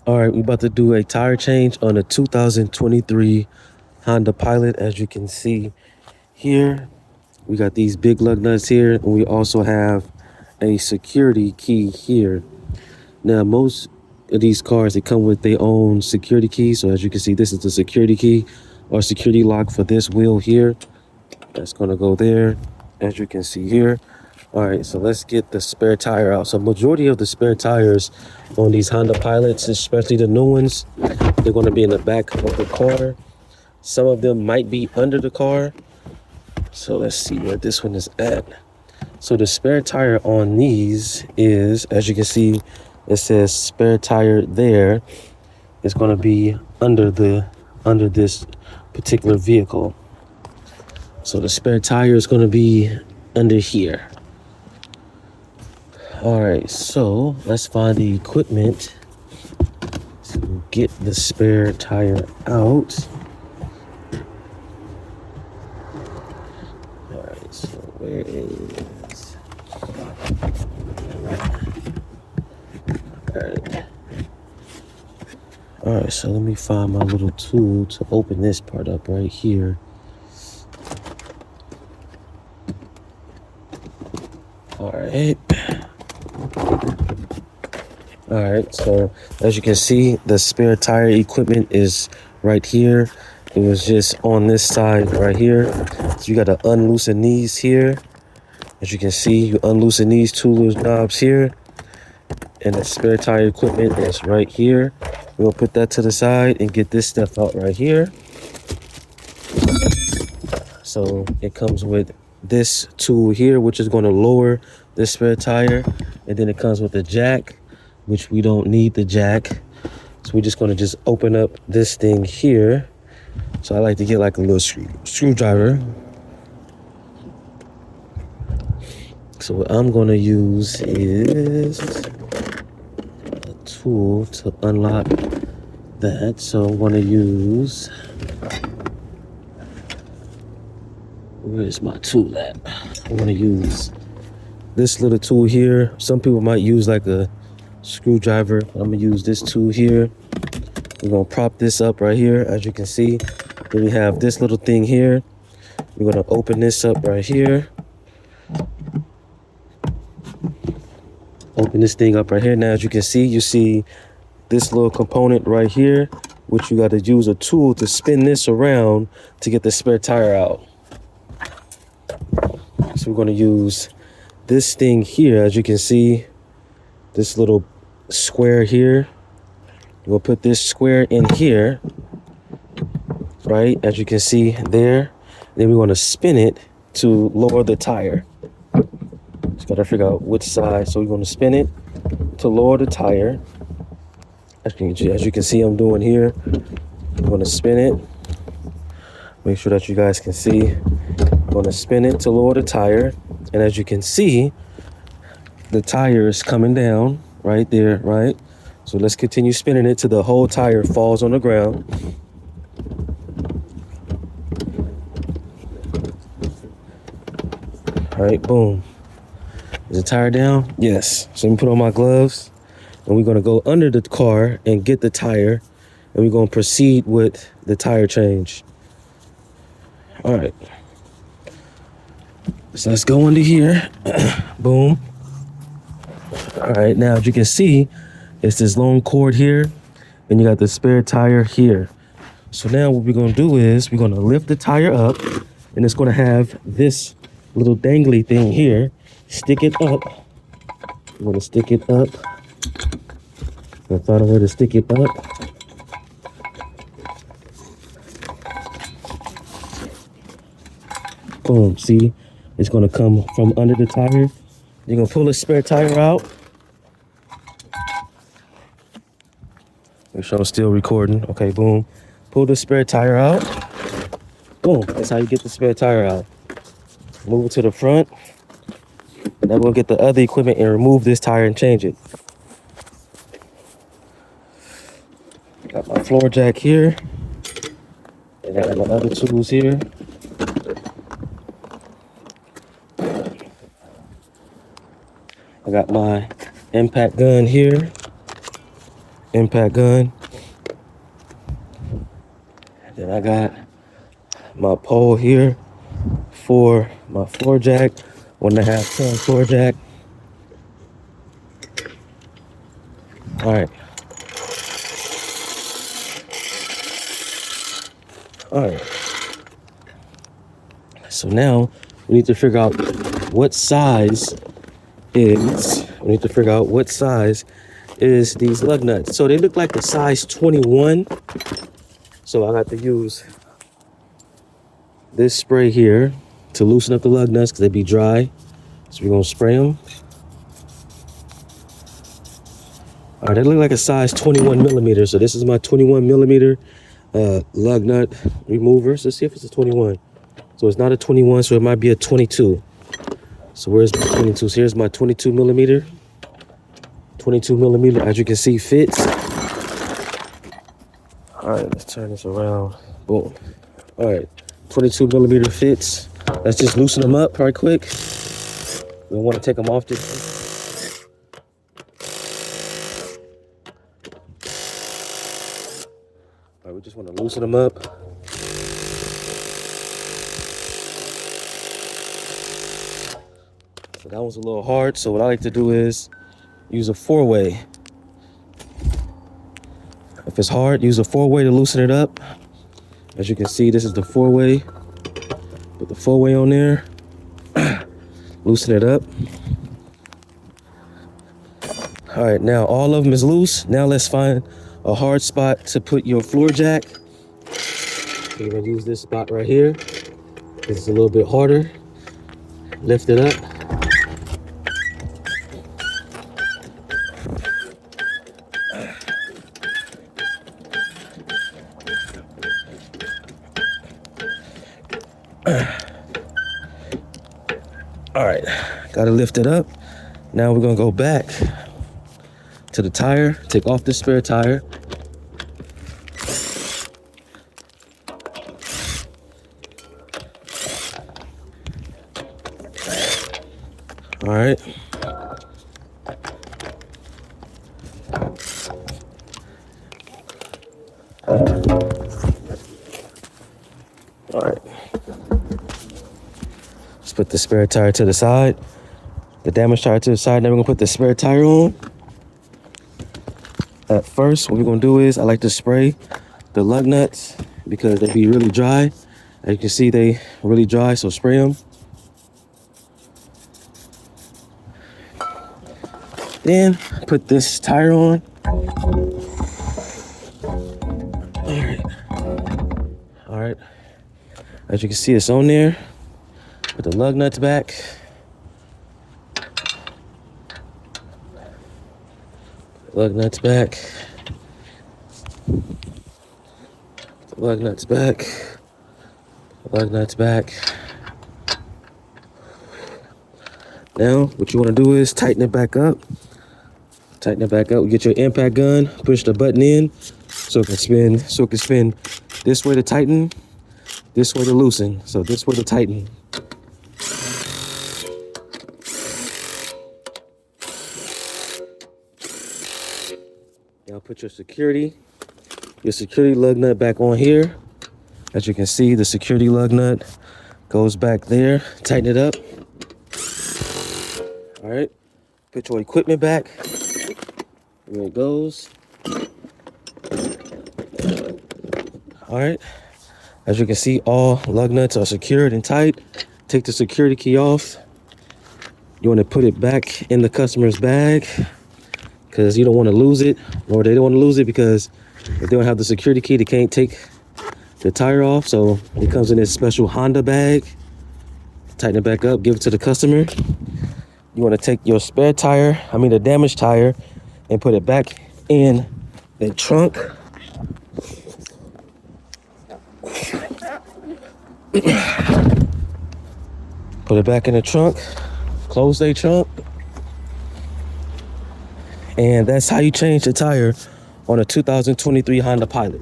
All right, we're about to do a tire change on a 2023 Honda Pilot. As you can see here, we got these big lug nuts here, and we also have a security key here. Now, most of these cars, they come with their own security key. So as you can see, this is the security key or security lock for this wheel here. That's gonna go there, as you can see here. All right, so let's get the spare tire out. So majority of the spare tires on these Honda Pilots, especially the new ones, they're gonna be in the back of the car. Some of them might be under the car. So let's see where this one is at. So the spare tire on these is, as you can see, it says spare tire there. It's gonna be under this particular vehicle. So the spare tire is gonna be under here. All right, so let's find the equipment to get the spare tire out. All right, so where is... All right, so let me find my little tool to open this part up right here. All right, so as you can see, the spare tire equipment is right here. It was just on this side right here. So you got to unloosen these here. As you can see, you unloosen these two little knobs here, and the spare tire equipment is right here. We're gonna put that to the side and get this stuff out right here. So it comes with this tool here, which is going to lower the spare tire, and then it comes with a jack, which we don't need the jack. So we're just going to just open up this thing here. So I like to get like a little screwdriver. So what I'm going to use is a tool to unlock that. So I'm going to use, where's my tool at? I'm going to use this little tool here. Some people might use like a screwdriver. I'm going to use this tool here. We're going to prop this up right here, as you can see. Then we have this little thing here. We're going to open this up right here. Open this thing up right here. Now, as you can see, you see this little component right here, which you got to use a tool to spin this around to get the spare tire out. So we're going to use this thing here. As you can see, this little square here. We'll put this square in here, right? As you can see there. Then we're going to spin it to lower the tire. Just got to figure out which side. So we're going to spin it to lower the tire. As you can see, I'm doing here. I'm going to spin it. Make sure that you guys can see. I'm going to spin it to lower the tire. And as you can see, the tire is coming down right there, right? So let's continue spinning it till the whole tire falls on the ground. All right, boom. Is the tire down? Yes. So let me put on my gloves, and we're gonna go under the car and get the tire, and we're gonna proceed with the tire change. All right. So let's go into here. Boom. All right, now as you can see, it's this long cord here, and you got the spare tire here. So now what we're gonna do is we're gonna lift the tire up, and it's gonna have this little dangly thing here. Stick it up. I'm gonna stick it up. I'm gonna find a way to stick it up. Boom, see? It's gonna come from under the tire. You're gonna pull the spare tire out. Make sure I'm still recording. Okay, boom. Pull the spare tire out. Boom, that's how you get the spare tire out. Move it to the front. Now we'll get the other equipment and remove this tire and change it. Got my floor jack here. And I got my other tools here. I got my impact gun here. impact gun. Then I got my pole here for my floor jack, 1.5 ton floor jack. All right. All right. So now we need to figure out what size is. We need to figure out what size is these lug nuts. So they look like the size 21. So I got to use this spray here to loosen up the lug nuts because they be dry. So we're gonna spray them. All right, they look like a size 21 millimeter. So this is my 21 millimeter lug nut remover. So let's see if it's a 21. So it's not a 21, so it might be a 22. So where's my 22? So here's my 22 millimeter. 22 millimeter, as you can see, fits. All right, let's turn this around. Boom. All right, 22 millimeter fits. Let's just loosen them up right quick. We don't want to take them off just. All right, we just want to loosen them up. So that one's a little hard. So what I like to do is use a 4-way. If it's hard, use a 4-way to loosen it up. As you can see, this is the 4-way. Put the 4-way on there. Loosen it up. All right, now all of them is loose. Now let's find a hard spot to put your floor jack. So you're gonna use this spot right here. It's a little bit harder. Lift it up. All right, gotta lift it up. Now we're gonna go back to the tire, take off the spare tire. All right. All right. Let's put the spare tire to the side, the damaged tire to the side. Then we're gonna put the spare tire on. At first, what we're gonna do is I like to spray the lug nuts because they be really dry. As you can see, they really dry, so spray them. Then put this tire on. All right. As you can see, it's on there. Put the lug nuts back. Lug nuts back. Lug nuts back. Lug nuts back. Now, what you want to do is tighten it back up. Tighten it back up. Get your impact gun. Push the button in so it can spin. So it can spin this way to tighten, this way to loosen. So this way to tighten. Now put your security lug nut back on here. As you can see, the security lug nut goes back there. Tighten it up. All right. Put your equipment back. There it goes. All right. As you can see, all lug nuts are secured and tight. Take the security key off. You want to put it back in the customer's bag because you don't want to lose it, or they don't want to lose it because if they don't have the security key, they can't take the tire off. So it comes in this special Honda bag. Tighten it back up, give it to the customer. You want to take your spare tire, the damaged tire, and put it back in the trunk. Put it back in the trunk. Close the trunk. And that's how you change the tire on a 2023 Honda Pilot.